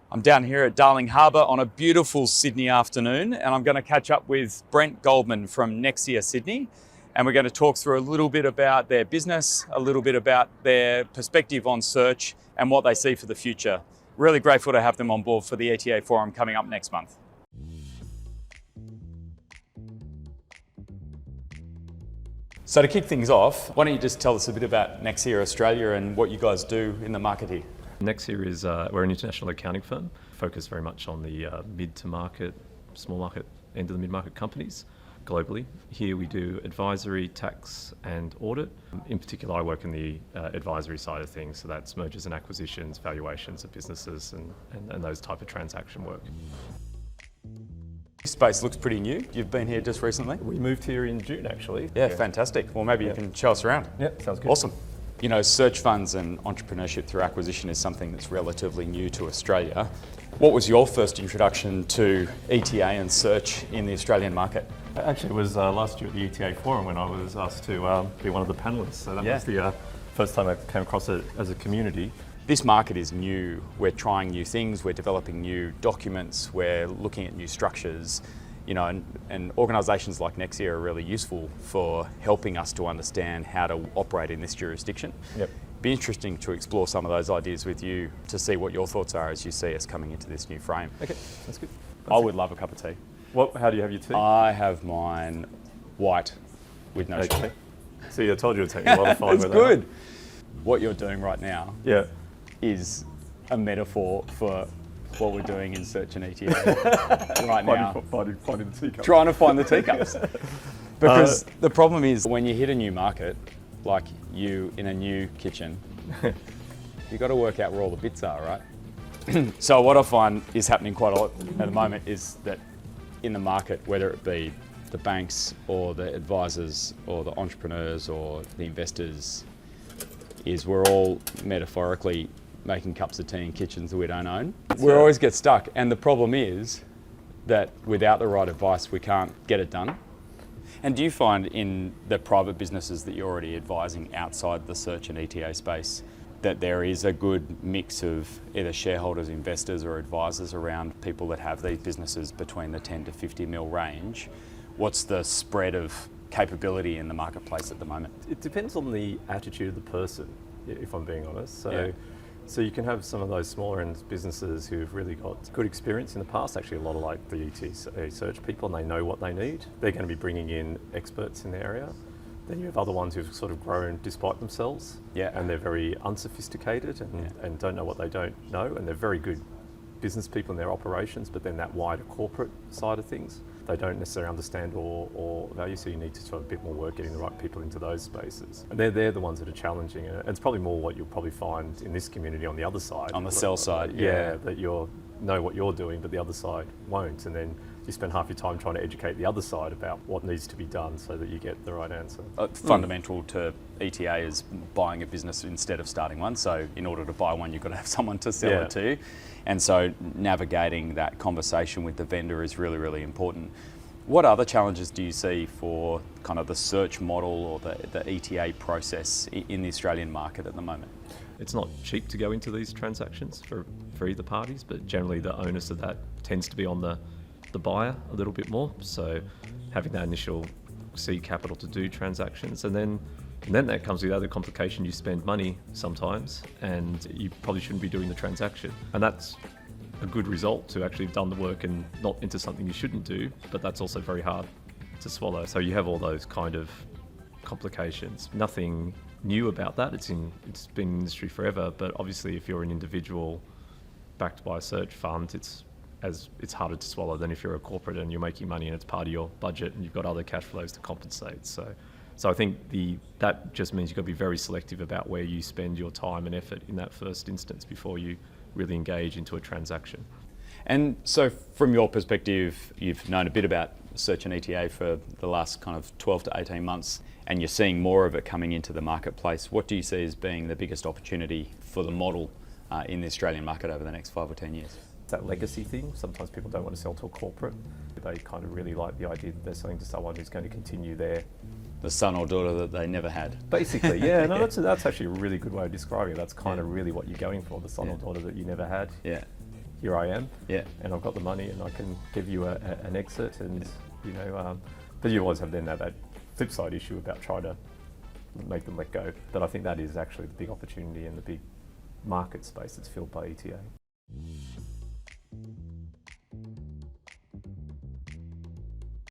I'm down here at Darling Harbour on a beautiful Sydney afternoon, and I'm going to catch up with Brent Goldman from Nexia Sydney, and we're going to talk through a little bit about their business, a little bit about their perspective on search and what they see for the future. Really grateful to have them on board for the ETA Forum coming up next month. So to kick things off, why don't you just tell us a bit about Nexia Australia and what you guys do in the market here? Nexia is, we're an international accounting firm, focused very much on the mid to market, small market end of the mid-market companies globally. Here we do advisory, tax and audit. In particular, I work in the advisory side of things, so that's mergers and acquisitions, valuations of businesses and those type of transaction work. This space looks pretty new. You've been here just recently? We moved here in June actually. Yeah, fantastic. Well, maybe you can show us around. Yeah, sounds good. Awesome. You know, search funds and entrepreneurship through acquisition is something that's relatively new to Australia. What was your first introduction to ETA and search in the Australian market? Actually, it was last year at the ETA Forum when I was asked to be one of the panellists. So that was the first time I came across it as a community. This market is new. We're trying new things. We're developing new documents. We're looking at new structures. You know, and organisations like Nexia are really useful for helping us to understand how to operate in this jurisdiction. Yep. Be interesting to explore some of those ideas with you to see what your thoughts are as you see us coming into this new frame. Okay, that's good. I would love a cup of tea. How do you have your tea? I have mine white with no sugar. See, I told you it would take me a while to find It's where good. What you're doing right now is a metaphor for what we're doing in search and ETA right now. Finding the teacups. Trying to find the teacups. Because the problem is when you hit a new market, like you in a new kitchen, you've got to work out where all the bits are, right? So what I find is happening quite a lot at the moment is that in the market, whether it be the banks or the advisors or the entrepreneurs or the investors, is we're all metaphorically making cups of tea in kitchens that we don't own. We always get stuck, and the problem is that without the right advice we can't get it done. And do you find in the private businesses that you're already advising outside the search and ETA space that there is a good mix of either shareholders, investors or advisors around people that have these businesses between the 10 to 50 mil range? What's the spread of capability in the marketplace at the moment? It depends on the attitude of the person, if I'm being honest. So you can have some of those smaller end businesses who've really got good experience in the past, actually a lot of like the ETA search people, and they know what they need. They're going to be bringing in experts in the area. Then you have other ones who've sort of grown despite themselves, and they're very unsophisticated and don't know what they don't know, and they're very good business people in their operations, but then that wider corporate side of things, they don't necessarily understand or value, so you need to sort of a bit more work getting the right people into those spaces. And they're the ones that are challenging, and it's probably more what you'll probably find in this community on the other side. On the sell side, that you'll know what you're doing, but the other side won't, and then you spend half your time trying to educate the other side about what needs to be done so that you get the right answer. Fundamental to ETA is buying a business instead of starting one. So in order to buy one, you've got to have someone to sell it to. And so navigating that conversation with the vendor is really, really important. What other challenges do you see for kind of the search model or the ETA process in the Australian market at the moment? It's not cheap to go into these transactions for either parties, but generally the onus of that tends to be on the buyer a little bit more. So having that initial seed capital to do transactions, and then that comes with the other complication. You spend money sometimes and you probably shouldn't be doing the transaction, and that's a good result to actually have done the work and not into something you shouldn't do, but that's also very hard to swallow. So you have all those kind of complications. Nothing new about that. It's been in the industry forever, but obviously if you're an individual backed by a search fund, it's harder to swallow than if you're a corporate and you're making money and it's part of your budget and you've got other cash flows to compensate. So I think that just means you've got to be very selective about where you spend your time and effort in that first instance before you really engage into a transaction. And so from your perspective, you've known a bit about search and ETA for the last kind of 12 to 18 months, and you're seeing more of it coming into the marketplace. What do you see as being the biggest opportunity for the model in the Australian market over the next 5 or 10 years? That legacy thing. Sometimes people don't want to sell to a corporate. They kind of really like the idea that they're selling to someone who's going to continue the son or daughter that they never had. Basically, that's actually a really good way of describing it. That's kind of really what you're going for, the son or daughter that you never had. Yeah. here I am, Yeah. and I've got the money, and I can give you an exit, and you know, but you always have then that flip side issue about trying to make them let go. But I think that is actually the big opportunity and the big market space that's filled by ETA.